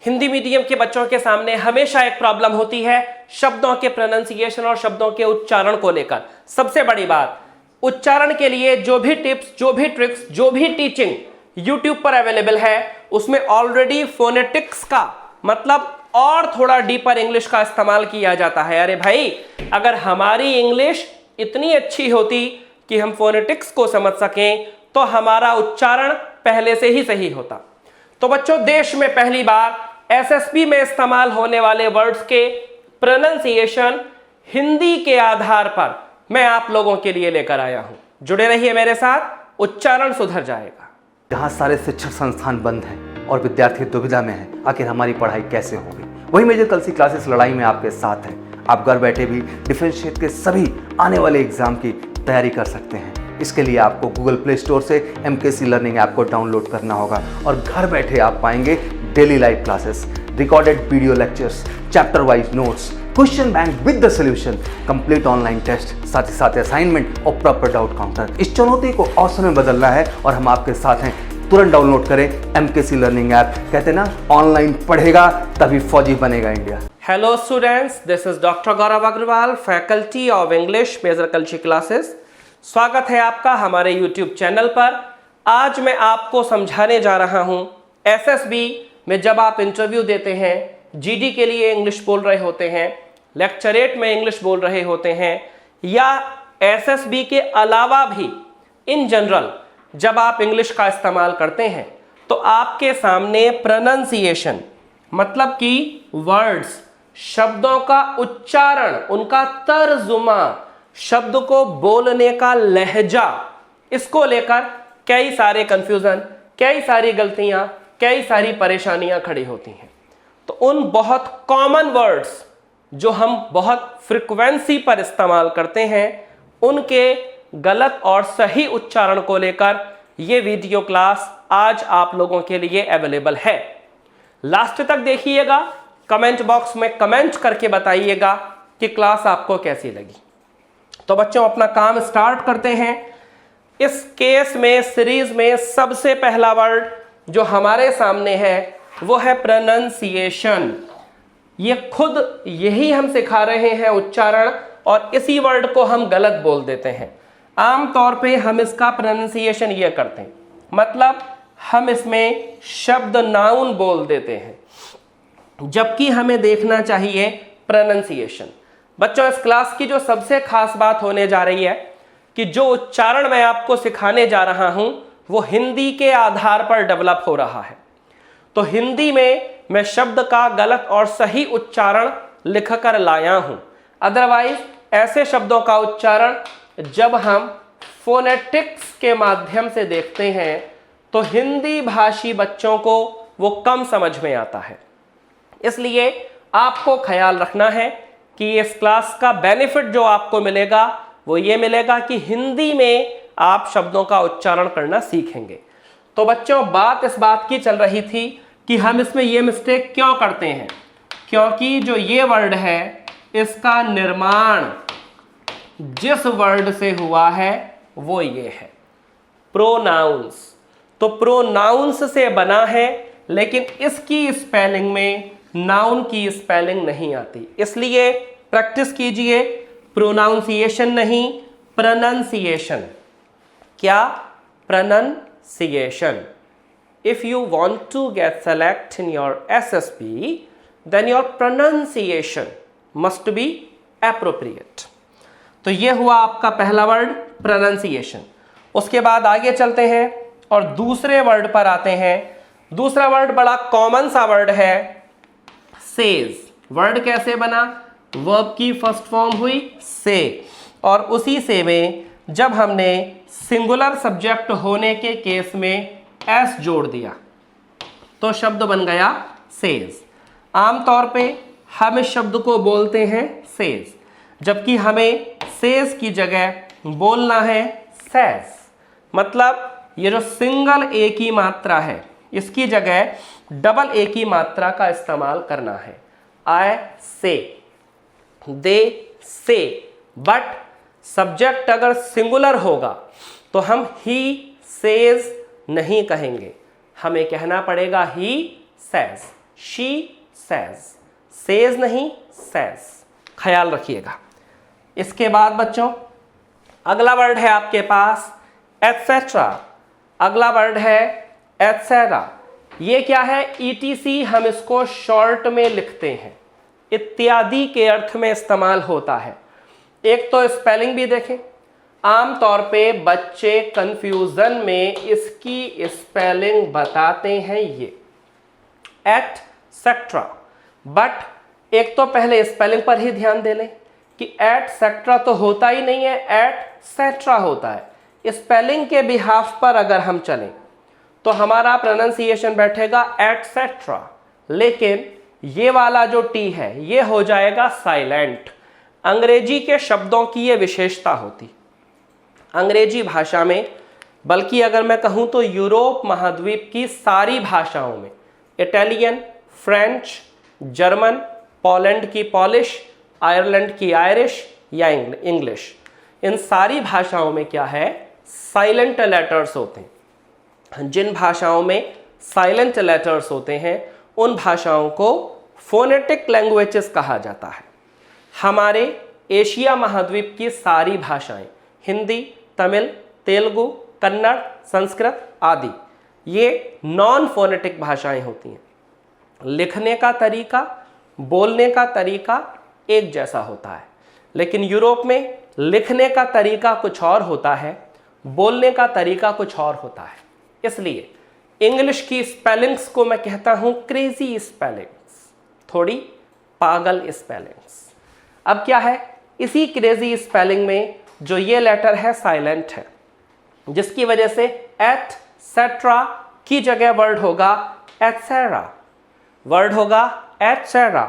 Hindi medium के बच्चों के सामने हमेशा एक प्रॉब्लम होती है शब्दों के प्रोनाउंसिएशन और शब्दों के उच्चारण को लेकर। सबसे बड़ी बात, उच्चारण के लिए जो भी टिप्स, जो भी ट्रिक्स, जो भी टीचिंग YouTube पर अवेलेबल है उसमें ऑलरेडी फोनेटिक्स का मतलब और थोड़ा डीपर इंग्लिश का इस्तेमाल किया जाता है। अरे भाई, अगर हमारी इंग्लिश इतनी अच्छी होती कि हम फोनेटिक्स को समझ सकें तो हमारा उच्चारण पहले से ही सही होता। तो बच्चों, देश में पहली बार एसएसबी में इस्तेमाल होने वाले वर्ड्स के प्रोनाउंसिएशन हिंदी के आधार पर मैं आप लोगों के लिए लेकर आया हूं। जुड़े रहिए मेरे साथ, उच्चारण सुधर जाएगा। जहाँ सारे शिक्षण संस्थान बंद हैं और विद्यार्थी दुविधा में हैं, आखिर हमारी पढ़ाई कैसे होगी, वही मेजर कलसी क्लासेस लड़ाई में आपके साथ है। आप घर बैठे भी डिफेंस क्षेत्र के सभी आने वाले एग्जाम की तैयारी कर सकते हैं। इसके लिए आपको गूगल प्ले स्टोर से MKC लर्निंग ऐप को डाउनलोड करना होगा और घर बैठे आप पाएंगे daily live classes, recorded video lectures, chapter wise notes, question bank with the solution, complete online test, साथ ही साथ असाइनमेंट और प्रॉपर डाउट काउंटर। इस चुनौती को अवसर में बदलना है और हम आपके साथ हैं। तुरंत डाउनलोड करें MKC लर्निंग ऐप। कहते ना, ऑनलाइन पढ़ेगा तभी फौजी बनेगा India. Hello students, this is doctor Gaurav Agrawal, faculty of English, major Kalsi classes. स्वागत है आपका हमारे YouTube चैनल पर। आज मैं आपको समझाने जा रहा हूं एसएसबी में जब आप इंटरव्यू देते हैं, जीडी के लिए इंग्लिश बोल रहे होते हैं, लेक्चरेट में इंग्लिश बोल रहे होते हैं, या एसएसबी के अलावा भी इन जनरल जब आप इंग्लिश का इस्तेमाल करते हैं तो आपके सामने प्रोनाउंसिएशन मतलब कि वर्ड्स, शब्दों का उच्चारण, उनका तर्जुमा, शब्द को बोलने का लहजा, इसको लेकर कई सारे कंफ्यूजन, कई सारी गलतियां, कई सारी परेशानियां खड़ी होती हैं। तो उन बहुत कॉमन वर्ड्स जो हम बहुत फ्रीक्वेंसी पर इस्तेमाल करते हैं, उनके गलत और सही उच्चारण को लेकर यह वीडियो क्लास आज आप लोगों के लिए अवेलेबल है। लास्ट तक देखिएगा, कमेंट बॉक्स में कमेंट करके बताइएगा कि क्लास आपको कैसी लगी। तो बच्चों, अपना काम स्टार्ट करते हैं। इस केस में, सीरीज में सबसे पहला वर्ड जो हमारे सामने है वो है प्रोनाउंसिएशन। ये खुद यही हम सिखा रहे हैं उच्चारण, और इसी वर्ड को हम गलत बोल देते हैं। आमतौर पे हम इसका प्रोनाउंसिएशन ये करते हैं, मतलब हम इसमें शब्द नाउन बोल देते हैं, जबकि हमें देखना चाहिए प्रोनाउंसिएशन। बच्चों, इस क्लास की जो सबसे खास बात होने जा रही है कि जो उच्चारण मैं आपको सिखाने जा रहा हूं वो हिंदी के आधार पर डेवलप हो रहा है। तो हिंदी में मैं शब्द का गलत और सही उच्चारण लिखकर लाया हूं। अदरवाइज ऐसे शब्दों का उच्चारण जब हम फोनेटिक्स के माध्यम से देखते हैं तो हिंदी भाषी बच्चों को वो कम समझ में आता है। इसलिए आपको ख्याल रखना है कि इस क्लास का बेनिफिट जो आपको मिलेगा वो ये मिलेगा कि हिंदी में आप शब्दों का उच्चारण करना सीखेंगे। तो बच्चों, बात इस बात की चल रही थी कि हम इसमें ये मिस्टेक क्यों करते हैं, क्योंकि जो ये वर्ड है इसका निर्माण जिस वर्ड से हुआ है वो ये है प्रोनाउंस। तो प्रोनाउंस से बना है, लेकिन इसकी स्पेलिंग में नाउन की स्पेलिंग नहीं आती। इसलिए प्रैक्टिस कीजिए, प्रोनाउंसिएशन नहीं, प्रोनंसिएशन। क्या? Pronunciation. If you want to get select in your SSB, then your pronunciation must be appropriate. तो ये हुआ आपका पहला वर्ड प्रोनाउंसिएशन। उसके बाद आगे चलते हैं और दूसरे वर्ड पर आते हैं। दूसरा वर्ड बड़ा कॉमन सा वर्ड है, सेज। वर्ड कैसे बना? वर्ब की फर्स्ट फॉर्म हुई से, और उसी से में जब हमने सिंगुलर सब्जेक्ट होने के केस में एस जोड़ दिया तो शब्द बन गया सेज। आमतौर पे हम इस शब्द को बोलते हैं सेज, जबकि हमें सेज की जगह बोलना है सेज। मतलब ये जो सिंगल ए की मात्रा है इसकी जगह डबल ए की मात्रा का इस्तेमाल करना है। आई से, दे से। बट सब्जेक्ट अगर सिंगुलर होगा तो हम ही सेज नहीं कहेंगे, हमें कहना पड़ेगा he says. She says, says नहीं सेज, ख्याल रखिएगा। इसके बाद बच्चों अगला वर्ड है आपके पास एटसेट्रा, अगला वर्ड है एटसेट्रा। ये क्या है? ETC हम इसको शॉर्ट में लिखते हैं, इत्यादि के अर्थ में इस्तेमाल होता है। एक तो स्पेलिंग भी देखें, आमतौर पे बच्चे कंफ्यूजन में इसकी स्पेलिंग बताते हैं ये एटसेट्रा, बट एक तो पहले स्पेलिंग पर ही ध्यान दे लें कि एटसेट्रा तो होता ही नहीं है, एटसेट्रा होता है। स्पेलिंग के बिहाफ पर अगर हम चलें तो हमारा प्रोनाउंसिएशन बैठेगा एटसेट्रा, लेकिन ये वाला जो टी है ये हो जाएगा साइलेंट। अंग्रेजी के शब्दों की ये विशेषता होती अंग्रेजी भाषा में, बल्कि अगर मैं कहूँ तो यूरोप महाद्वीप की सारी भाषाओं में, इटालियन, फ्रेंच, जर्मन, पोलैंड की पॉलिश, आयरलैंड की आयरिश या इंग्लिश, इन सारी भाषाओं में क्या है? साइलेंट लेटर्स होते हैं। जिन भाषाओं में साइलेंट लेटर्स होते हैं उन भाषाओं को फोनेटिक लैंग्वेजेस कहा जाता है। हमारे एशिया महाद्वीप की सारी भाषाएं, हिंदी, तमिल, तेलुगु, कन्नड़, संस्कृत आदि, ये नॉन फोनेटिक भाषाएं होती हैं। लिखने का तरीका, बोलने का तरीका एक जैसा होता है, लेकिन यूरोप में लिखने का तरीका कुछ और होता है, बोलने का तरीका कुछ और होता है। इसलिए इंग्लिश की स्पेलिंग्स को मैं कहता हूं क्रेजी स्पेलिंग्स, थोड़ी पागल स्पेलिंग्स। अब क्या है? इसी क्रेजी स्पेलिंग में जो ये लेटर है साइलेंट है, जिसकी वजह से एटसेट्रा की जगह वर्ड होगा एटसेरा, वर्ड होगा एटसेरा,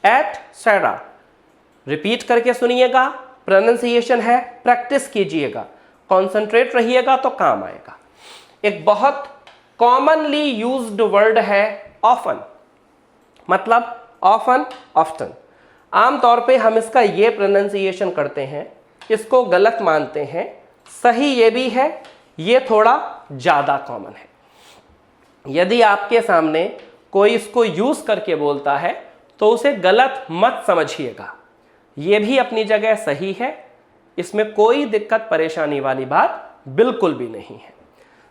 एटसेरा। रिपीट करके सुनिएगा, प्रोनाउंसिएशन है, प्रैक्टिस कीजिएगा, कॉन्सेंट्रेट रहिएगा तो काम आएगा। एक बहुत कॉमनली यूज्ड वर्ड है ऑफन, मतलब ऑफन, ऑफ्टन। आमतौर पे हम इसका ये प्रोनाउंसिएशन करते हैं, इसको गलत मानते हैं, सही ये भी है, ये थोड़ा ज़्यादा कॉमन है। यदि आपके सामने कोई इसको यूज़ करके बोलता है तो उसे गलत मत समझिएगा, ये भी अपनी जगह सही है, इसमें कोई दिक्कत परेशानी वाली बात बिल्कुल भी नहीं है।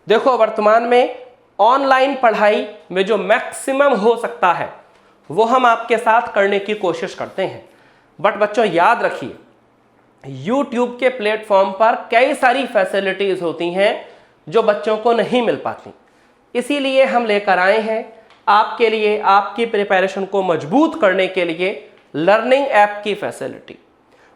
देखो, वर्तमान में ऑनलाइन पढ़ाई में जो मैक्सिमम हो सकता है वो हम आपके साथ करने की कोशिश करते हैं, बट बच्चों याद रखिए YouTube के प्लेटफॉर्म पर कई सारी फैसिलिटीज़ होती हैं जो बच्चों को नहीं मिल पाती। इसीलिए हम लेकर आए हैं आपके लिए, आपकी प्रिपरेशन को मजबूत करने के लिए लर्निंग ऐप की फैसिलिटी।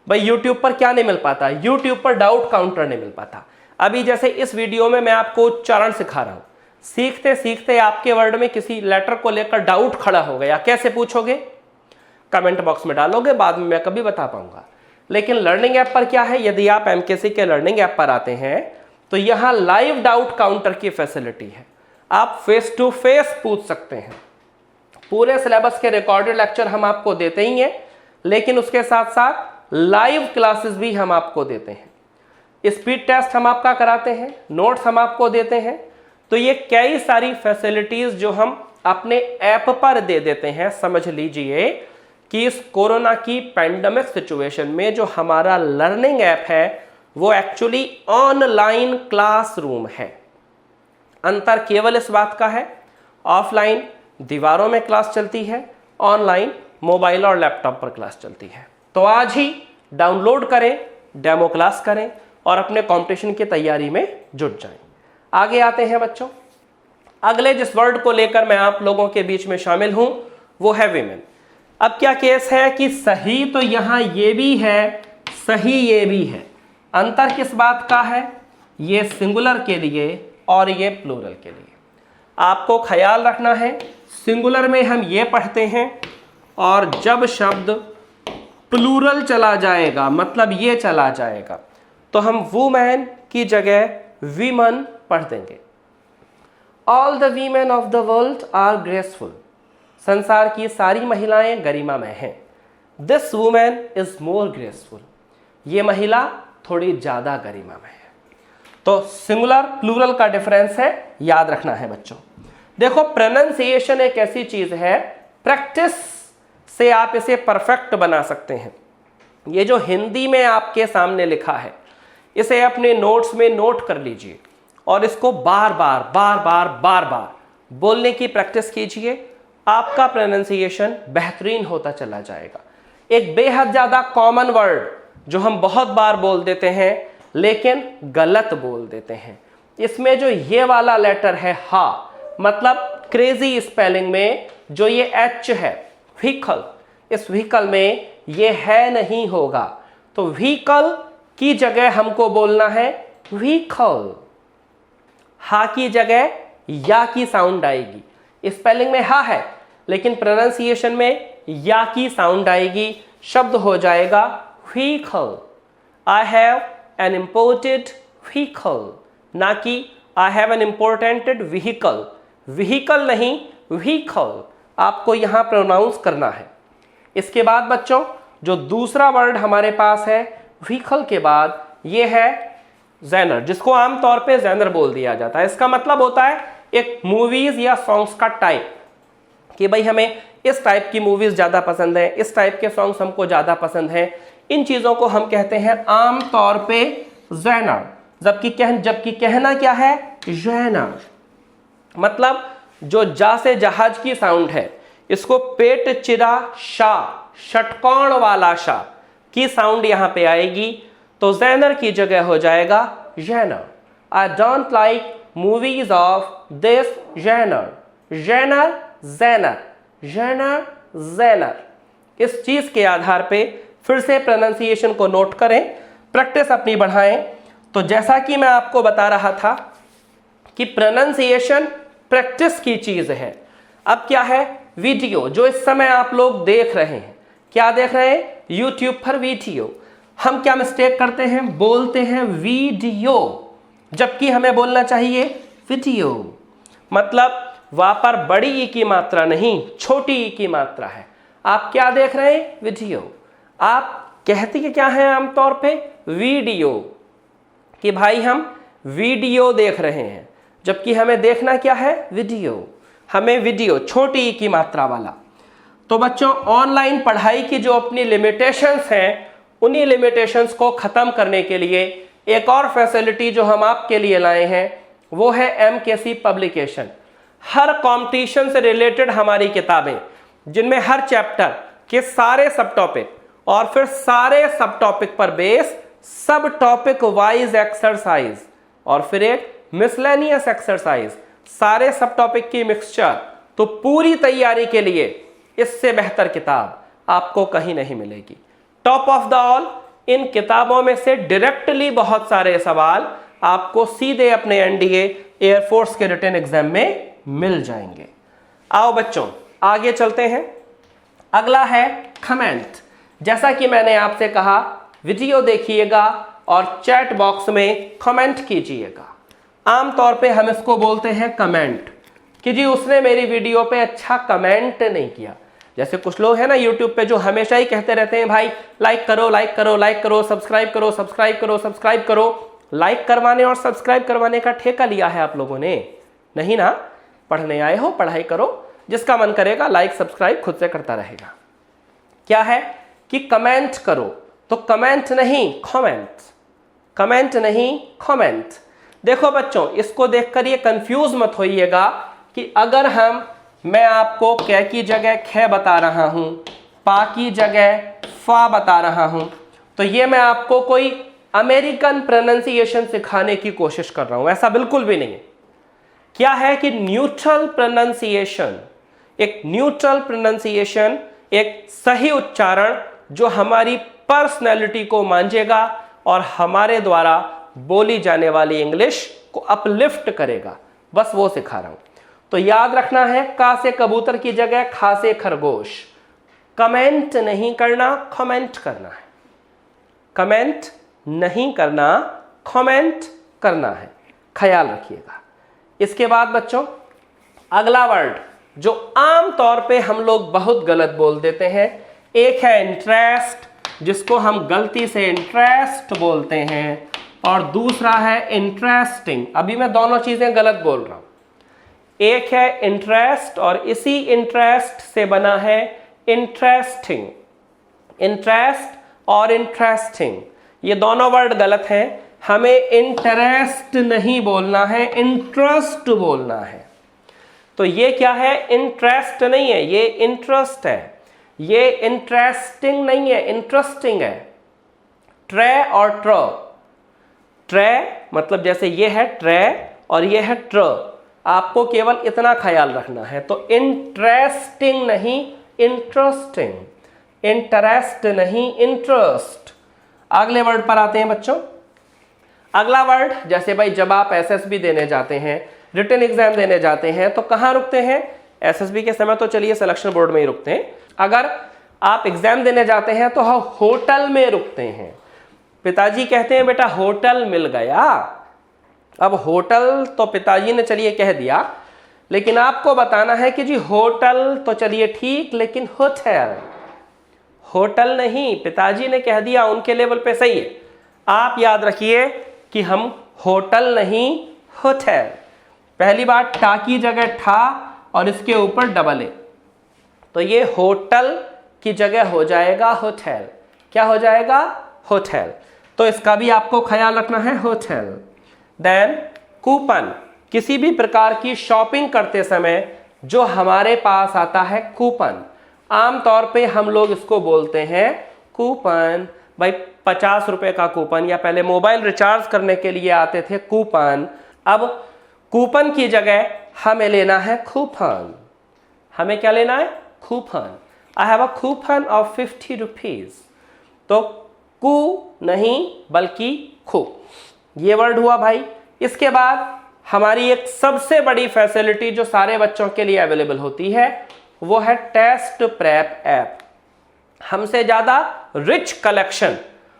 भाई YouTube पर क्या नहीं मिल पाता? YouTube पर डाउट काउंटर नहीं मिल पाता। अभी जैसे इस वीडियो में मैं आपको उच्चारण सिखा रहा हूं, सीखते सीखते आपके वर्ड में किसी लेटर को लेकर डाउट खड़ा हो गया, कैसे पूछोगे? कमेंट बॉक्स में डालोगे, बाद में मैं कभी बता पाऊंगा। लेकिन लर्निंग ऐप पर क्या है? यदि आप MKC के लर्निंग ऐप पर आते हैं तो यहां लाइव डाउट काउंटर की फैसिलिटी है, आप फेस टू फेस पूछ सकते हैं। पूरे सिलेबस के रिकॉर्डेड लेक्चर हम आपको देते ही हैं, लेकिन उसके साथ साथ लाइव क्लासेस भी हम आपको देते हैं, स्पीड टेस्ट हम आपका कराते हैं, नोट्स हम आपको देते हैं। तो ये कई सारी फैसिलिटीज जो हम अपने ऐप पर दे देते हैं। समझ लीजिए कि इस कोरोना की पैंडेमिक सिचुएशन में जो हमारा लर्निंग ऐप है वो एक्चुअली ऑनलाइन क्लासरूम है। अंतर केवल इस बात का है, ऑफलाइन दीवारों में क्लास चलती है, ऑनलाइन मोबाइल और लैपटॉप पर क्लास चलती है। तो आज ही डाउनलोड करें, डेमो क्लास करें और अपने कंपटीशन की तैयारी में जुट जाएं। आगे आते हैं बच्चों, अगले जिस वर्ड को लेकर मैं आप लोगों के बीच में शामिल हूं वो है वीमेन। अब क्या केस है कि सही तो यहां ये भी है, सही ये भी है। अंतर किस बात का है? ये सिंगुलर के लिए और ये प्लूरल के लिए। आपको ख्याल रखना है, सिंगुलर में हम ये पढ़ते हैं और जब शब्द प्लूरल चला जाएगा, मतलब ये चला जाएगा, तो हम वुमेन की जगह वीमन पढ़ देंगे। All the women of the world are graceful, संसार की सारी महिलाएं गरिमा में हैं। This women is more graceful, ये महिला थोड़ी ज्यादा गरिमा में है। तो सिंगुलर प्लूरल का डिफरेंस है, याद रखना है बच्चों। देखो प्रोनाउंसिएशन एक ऐसी चीज है, प्रैक्टिस से आप इसे परफेक्ट बना सकते हैं। ये जो हिंदी में आपके सामने लिखा है इसे अपने नोट्स में नोट कर लीजिए और इसको बार बार बोलने की प्रैक्टिस कीजिए। आपका प्रोनाउंसिएशन बेहतरीन होता चला जाएगा। एक बेहद ज्यादा कॉमन वर्ड जो हम बहुत बार बोल देते हैं लेकिन गलत बोल देते हैं, इसमें जो ये वाला लेटर है हा, मतलब क्रेजी स्पेलिंग में जो ये एच है व्हीकल, इस व्हीकल में ये है नहीं होगा, तो व्हीकल की जगह हमको बोलना है व्हीकल। हा की जगह या की साउंड आएगी। स्पेलिंग में हा है लेकिन प्रोनाउंसिएशन में या की साउंड आएगी, शब्द हो जाएगा vehicle. I have an imported vehicle, ना कि I have an importanted vehicle. Vehicle नहीं व्हीकल आपको यहां प्रोनाउंस करना है। इसके बाद बच्चों जो दूसरा वर्ड हमारे पास है व्हीकल के बाद, ये है जेनर, जिसको आमतौर पे जेनर बोल दिया जाता है। इसका मतलब होता है एक मूवीज या सॉन्ग्स का टाइप, कि भाई हमें इस टाइप की मूवीज ज्यादा पसंद है, इस टाइप के सॉन्ग्स हमको ज्यादा पसंद हैं। इन चीजों को हम कहते हैं आमतौर पे जेनर। जबकि कहना क्या है जेनर, मतलब जो जा से जहाज की साउंड है इसको पेट चिरा शा, षटकोण वाला शा की साउंड यहां पे आएगी, तो जेनर की जगह हो जाएगा genre. I don't like movies of this genre. Genre genre genre genre. इस चीज के आधार पे फिर से प्रोनाउंसिएशन को नोट करें, प्रैक्टिस अपनी बढ़ाएं। तो जैसा कि मैं आपको बता रहा था कि प्रोनाउंसिएशन प्रैक्टिस की चीज है। अब क्या है, वीडियो जो इस समय आप लोग देख रहे हैं, क्या देख रहे हैं, यूट्यूब पर वीडियो। हम क्या मिस्टेक करते हैं, बोलते हैं वीडियो, जबकि हमें बोलना चाहिए वीडियो। मतलब वहां पर बड़ी ई की मात्रा नहीं, छोटी ई की मात्रा है। आप क्या देख रहे हैं, वीडियो। आप कहते क्या है आमतौर पे, वीडियो, कि भाई हम वीडियो देख रहे हैं, जबकि हमें देखना क्या है, वीडियो। हमें वीडियो छोटी ई की मात्रा वाला। तो बच्चों ऑनलाइन पढ़ाई की जो अपनी लिमिटेशंस हैं, उन्हीं लिमिटेशंस को खत्म करने के लिए एक और फैसिलिटी जो हम आपके लिए लाए हैं वो है MKC पब्लिकेशन। हर कंपटीशन से रिलेटेड हमारी किताबें, जिनमें हर चैप्टर के सारे सब टॉपिक और फिर सारे सब टॉपिक पर बेस सब टॉपिक वाइज एक्सरसाइज और फिर एक मिसलेनियस एक्सरसाइज, सारे सब टॉपिक की मिक्सचर। तो पूरी तैयारी के लिए इससे बेहतर किताब आपको कहीं नहीं मिलेगी। टॉप ऑफ द ऑल, इन किताबों में से डायरेक्टली बहुत सारे सवाल आपको सीधे अपने NDA एयरफोर्स के रिटन एग्जाम में मिल जाएंगे। आओ बच्चों आगे चलते हैं। अगला है कमेंट। जैसा कि मैंने आपसे कहा, वीडियो देखिएगा और चैट बॉक्स में कमेंट कीजिएगा। आमतौर पे हम इसको बोलते हैं कमेंट, कि जी उसने मेरी वीडियो पे अच्छा कमेंट नहीं किया। जैसे कुछ लोग हैं ना यूट्यूब पे जो हमेशा ही कहते रहते हैं भाई लाइक करो लाइक करो लाइक करो, सब्सक्राइब करो सब्सक्राइब करो सब्सक्राइब करो। लाइक करवाने और सब्सक्राइब करवाने का ठेका लिया है आप लोगों ने? नहीं ना। पढ़ने आए हो, पढ़ाई करो, जिसका मन करेगा लाइक सब्सक्राइब खुद से करता रहेगा। क्या है कि कमेंट करो, तो कमेंट नहीं कमेंट, कमेंट नहीं कमेंट। देखो बच्चों इसको देखकर ये कंफ्यूज मत होइएगा कि अगर मैं आपको कै की जगह ख बता रहा हूं, पा की जगह फा बता रहा हूं, तो ये मैं आपको कोई अमेरिकन प्रोनाउंसिएशन सिखाने की कोशिश कर रहा हूं, ऐसा बिल्कुल भी नहीं है। क्या है कि न्यूट्रल प्रोनाउंसिएशन, एक न्यूट्रल प्रोनाउंसिएशन, एक सही उच्चारण जो हमारी पर्सनैलिटी को मांझेगा और हमारे द्वारा बोली जाने वाली इंग्लिश को अपलिफ्ट करेगा, बस वो सिखा रहा हूं। तो याद रखना है, का से कबूतर की जगह खा से खरगोश। कमेंट नहीं करना, कमेंट करना है। कमेंट नहीं करना, कमेंट करना है, ख्याल रखिएगा। इसके बाद बच्चों अगला वर्ड जो आम तौर पे हम लोग बहुत गलत बोल देते हैं, एक है इंटरेस्ट, जिसको हम गलती से इंटरेस्ट बोलते हैं, और दूसरा है इंटरेस्टिंग। अभी मैं दोनों चीजें गलत बोल रहा हूं। एक है इंटरेस्ट और इसी इंटरेस्ट से बना है इंटरेस्टिंग। इंटरेस्ट और इंटरेस्टिंग ये दोनों वर्ड गलत हैं। हमें इंटरेस्ट नहीं बोलना है, इंटरेस्ट बोलना है। तो ये क्या है? इंटरेस्ट नहीं है, ये इंटरेस्ट है। ये इंटरेस्टिंग नहीं है, इंटरेस्टिंग है। ट्रे और ट्र, ट्रे मतलब जैसे ये है ट्रे और ये है ट्र, आपको केवल इतना ख्याल रखना है। तो इंटरेस्टिंग नहीं इंटरेस्टिंग, इंटरेस्ट नहीं इंटरेस्ट। अगले वर्ड पर आते हैं बच्चों। अगला वर्ड, जैसे भाई जब आप एसएसबी देने जाते हैं, रिटन एग्जाम देने जाते हैं, तो कहाँ रुकते हैं? एसएसबी के समय तो चलिए सिलेक्शन बोर्ड में ही रुकते हैं। अगर आप एग्जाम देने जाते हैं तो होटल में रुकते हैं। पिताजी कहते हैं बेटा होटल मिल गया। अब होटल तो पिताजी ने चलिए कह दिया, लेकिन आपको बताना है कि जी होटल तो चलिए ठीक, लेकिन होटल, होटल नहीं। पिताजी ने कह दिया, उनके लेवल पे सही है। आप याद रखिए कि हम होटल नहीं होटल। पहली बार टा की जगह ठा और इसके ऊपर डबल ए, तो ये होटल की जगह हो जाएगा होटल। क्या हो जाएगा? होटल। तो इसका भी आपको ख्याल रखना है, होटल। देन कूपन, किसी भी प्रकार की शॉपिंग करते समय जो हमारे पास आता है कूपन, आमतौर पे हम लोग इसको बोलते हैं कूपन। भाई 50 रुपए का कूपन, या पहले मोबाइल रिचार्ज करने के लिए आते थे कूपन। अब कूपन की जगह हमें लेना है कूपन। हमें क्या लेना है? Coupon. I have a coupon of 50 rupees. तो कू नहीं बल्कि खू, ये वर्ड हुआ भाई। इसके बाद हमारी एक सबसे बड़ी फैसिलिटी जो सारे बच्चों के लिए अवेलेबल होती है वो है टेस्ट प्रेप ऐप। हमसे ज्यादा रिच कलेक्शन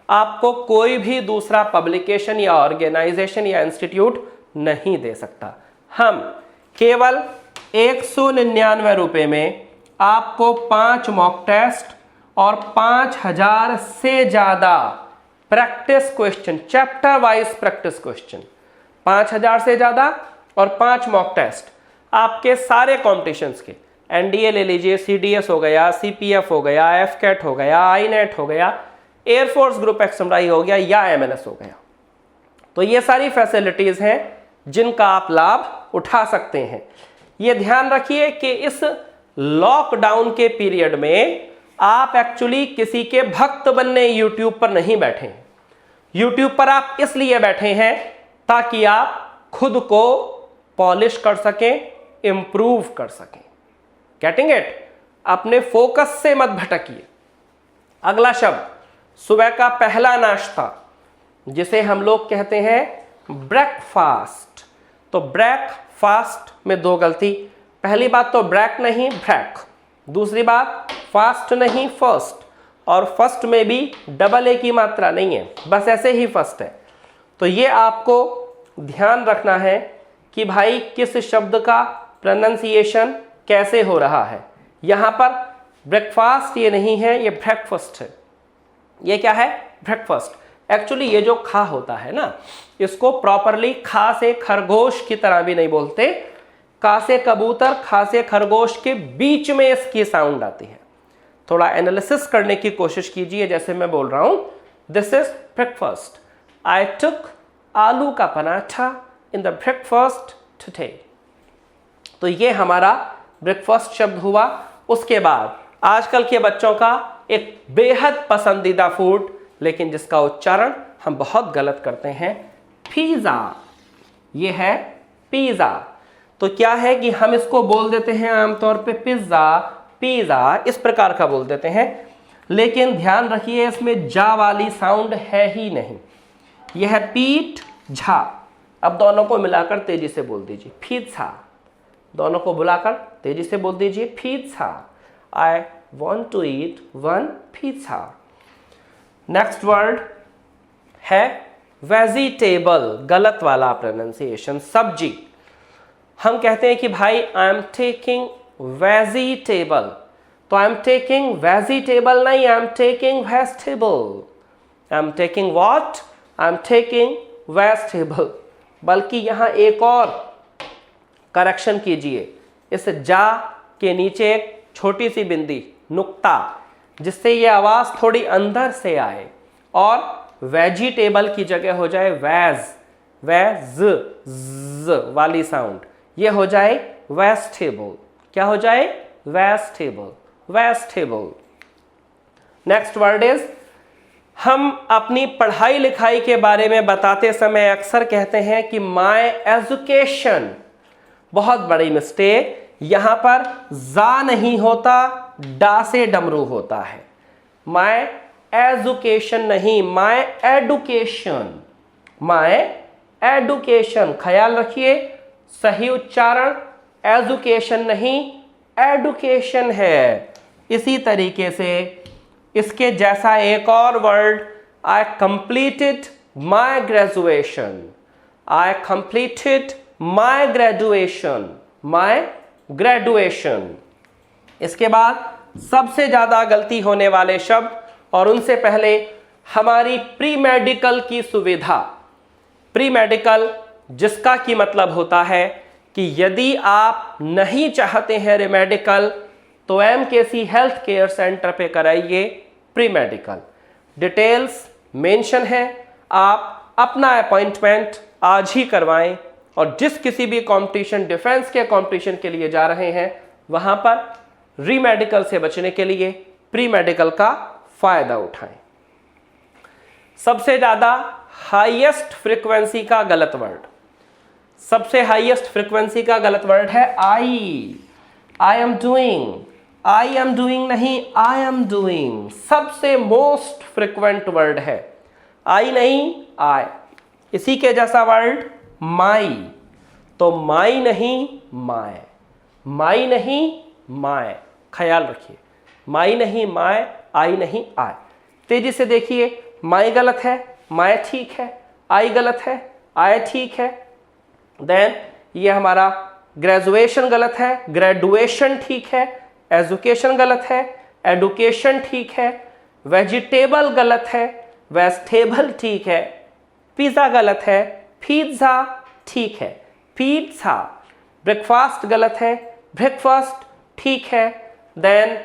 आपको कोई भी दूसरा पब्लिकेशन या ऑर्गेनाइजेशन या इंस्टीट्यूट नहीं दे सकता। हम केवल 199 रुपए में आपको 5 मॉक टेस्ट और 5000 से ज्यादा practice question, chapter wise practice question, 5000 से ज्यादा और 5 मॉक टेस्ट आपके सारे कॉम्पिटिशन्स के। एनडीए ले लीजिए, सीडीएस हो गया, सीपीएफ हो गया, एफकेट हो गया, आईनेट हो गया, एयरफोर्स ग्रुप एक्सएमआई हो गया या एमएनएस हो गया। तो ये सारी फैसिलिटीज हैं जिनका आप लाभ उठा सकते हैं। ये ध्यान रखिए कि इस लॉकडाउन के पीरियड में आप एक्चुअली किसी के भक्त बनने यूट्यूब पर नहीं बैठे हैं। यूट्यूब पर आप इसलिए बैठे हैं ताकि आप खुद को पॉलिश कर सकें, इंप्रूव कर सकें। Getting it? अपने फोकस से मत भटकिए। अगला शब्द, सुबह का पहला नाश्ता, जिसे हम लोग कहते हैं ब्रेकफास्ट। तो ब्रेकफास्ट में दो गलती। पहली बात तो ब्रेक नहीं ब्रेक, दूसरी बात फास्ट नहीं फर्स्ट, और फर्स्ट में भी डबल ए की मात्रा नहीं है, बस ऐसे ही फर्स्ट है। तो ये आपको ध्यान रखना है कि भाई किस शब्द का प्रोनाउंसिएशन कैसे हो रहा है। यहां पर ब्रेकफास्ट ये नहीं है, ये ब्रेकफास्ट है। ये क्या है? ब्रेकफास्ट। एक्चुअली ये जो खा होता है ना, इसको प्रॉपरली खा से खरगोश की तरह भी नहीं बोलते। का से कबूतर, खा से खरगोश के बीच में इसकी साउंड आती है। थोड़ा एनालिसिस करने की कोशिश कीजिए। जैसे मैं बोल रहा हूं, दिस इज ब्रेकफास्ट। आई टुक आलू का paratha in the breakfast today. तो ये हमारा ब्रेकफास्ट शब्द हुआ। उसके बाद आजकल के बच्चों का एक बेहद पसंदीदा फूड, लेकिन जिसका उच्चारण हम बहुत गलत करते हैं, पिज़्ज़ा। ये है पिज़्ज़ा। तो क्या है कि हम इसको बोल देते हैं आमतौर पे पिज़्ज़ा, पिज़्ज़ा इस प्रकार का बोल देते हैं, लेकिन ध्यान रखिए इसमें जा वाली साउंड है ही नहीं। यह है पीठ झा। अब दोनों को मिलाकर तेजी से बोल दीजिए, पिज़्ज़ा। दोनों को बुलाकर तेजी से बोल दीजिए, pizza. I want to eat one pizza. Next word है वेजिटेबल, गलत वाला प्रोनाउंसिएशन, सब्जी। हम कहते हैं कि भाई आई एम टेकिंग वेजिटेबल, तो आई एम टेकिंग वेजिटेबल नहीं, I am taking vegetable. I am taking what? I am taking vegetable. बल्कि यहां एक और करेक्शन कीजिए। इस जा के नीचे एक छोटी सी बिंदी नुक्ता, जिससे ये आवाज थोड़ी अंदर से आए और वेजिटेबल की जगह हो जाए वैज, ज वाली साउंड, ये हो जाए वेजिटेबल। क्या हो जाए? Vegetable, vegetable. Next word is, हम अपनी पढ़ाई लिखाई के बारे में बताते समय अक्सर कहते हैं कि माय एजुकेशन। बहुत बड़ी मिस्टेक, यहां पर जा नहीं होता, डा से डमरू होता है। माय एजुकेशन नहीं, माय एडुकेशन, माय एडुकेशन। ख्याल रखिए, सही उच्चारण एजुकेशन नहीं, एडुकेशन है। इसी तरीके से इसके जैसा एक और word, I completed my graduation, I completed my graduation, my graduation. इसके बाद सबसे ज्यादा गलती होने वाले शब्द, और उनसे पहले हमारी प्री मेडिकल की सुविधा। प्री मेडिकल, जिसका की मतलब होता है कि यदि आप नहीं चाहते हैं रेमेडिकल, तो एमकेसी हेल्थ केयर सेंटर पे कराइए प्री मेडिकल। डिटेल्स मेंशन है, आप अपना अपॉइंटमेंट आज ही करवाएं, और जिस किसी भी कंपटीशन, डिफेंस के कंपटीशन के लिए जा रहे हैं, वहां पर रीमेडिकल से बचने के लिए प्री मेडिकल का फायदा उठाएं। सबसे ज्यादा हाईएस्ट फ्रीक्वेंसी का गलत वर्ड, सबसे हाईएस्ट फ्रीक्वेंसी का गलत वर्ड है I am doing. I am doing नहीं, आई एम डूइंग सबसे मोस्ट फ्रीक्वेंट वर्ड है। आई नहीं, आई। इसी के जैसा वर्ड माई, तो माई नहीं माय, माई नहीं माय। ख्याल रखिए, माई नहीं माय, आई नहीं आय। तेजी से देखिए, माई गलत है, माय ठीक है, आई गलत है, आय ठीक है। देन ये हमारा ग्रेजुएशन गलत है, ग्रेजुएशन ठीक है। एजुकेशन गलत है, एडुकेशन ठीक है। वेजिटेबल गलत है, वेजिटेबल ठीक है। पिज़्ज़ा गलत है, पिज़्ज़ा ठीक है, पिज़्ज़ा। ब्रेकफास्ट गलत है, ब्रेकफास्ट ठीक है। देन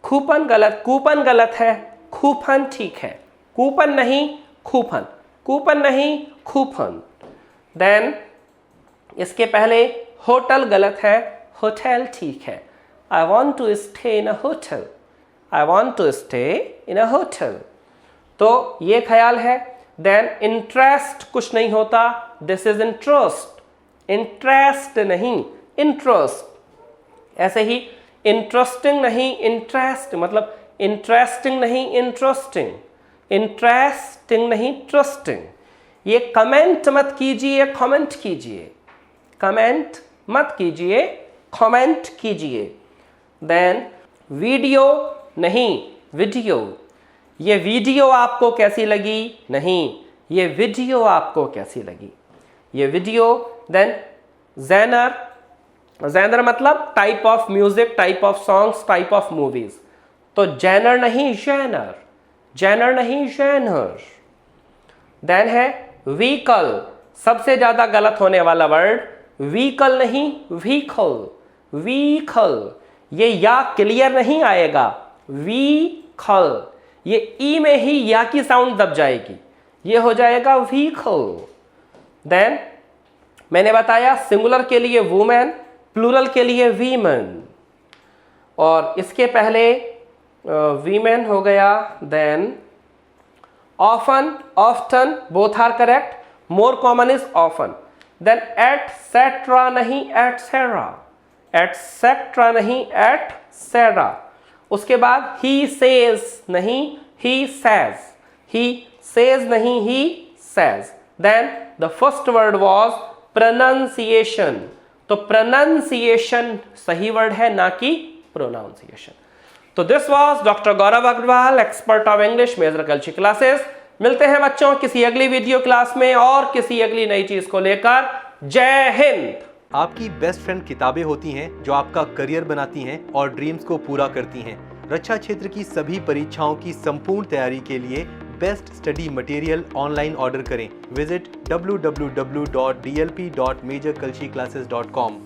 कूपन गलत, कूपन गलत है, कूपन ठीक है। कूपन नहीं कूपन, कूपन नहीं कूपन। देन इसके पहले होटल गलत है, होटल ठीक है। I want to stay in a hotel, I want to stay in a hotel. तो ये ख्याल है। देन इंटरेस्ट कुछ नहीं होता, दिस इज इंटरेस्ट, इंटरेस्ट नहीं इंटरेस्ट। ऐसे ही इंटरेस्टिंग नहीं इंटरेस्ट, मतलब इंटरेस्टिंग नहीं इंटरेस्टिंग, इंटरेस्टिंग नहीं ट्रस्टिंग। ये कमेंट मत कीजिए, कमेंट कीजिए, कमेंट मत कीजिए, कमेंट कीजिए। देन वीडियो नहीं वीडियो। ये वीडियो आपको कैसी लगी? नहीं, ये वीडियो आपको कैसी लगी? ये वीडियो। देन जेनर, जेनर मतलब type of music, type of songs, type of movies. तो जेनर नहीं जेनर, जेनर नहीं जेनर। देन है व्हीकल, सबसे ज्यादा गलत होने वाला वर्ड व्हीकल नहीं व्हीकल, व्हीकल। ये या क्लियर नहीं आएगा, व्हीकल। ये ई में ही या की साउंड दब जाएगी, ये हो जाएगा व्हीकल। देन मैंने बताया सिंगुलर के लिए वुमेन, प्लूरल के लिए वीमेन, और इसके पहले वीमेन हो गया। Then often, often, both are correct. More common is often. Then etcetera नहीं एटसेरा, एटसेट्रा नहीं एटसेरा। उसके बाद ही सेज नहीं ही सेज, ही सेज नहीं he says. Then the first word was pronunciation, तो प्रोनाउंसिएशन सही वर्ड है, ना कि प्रोनाउंसिएशन। तो this was doctor Gaurav Agarwal, expert of English major culture classes. मिलते हैं बच्चों किसी अगली वीडियो क्लास में और किसी अगली नई चीज को लेकर। जय हिंद। आपकी बेस्ट फ्रेंड किताबें होती हैं जो आपका करियर बनाती हैं और ड्रीम्स को पूरा करती हैं। रक्षा क्षेत्र की सभी परीक्षाओं की संपूर्ण तैयारी के लिए best study material online order करें। Visit www.dlp.majorcultureclasses.com।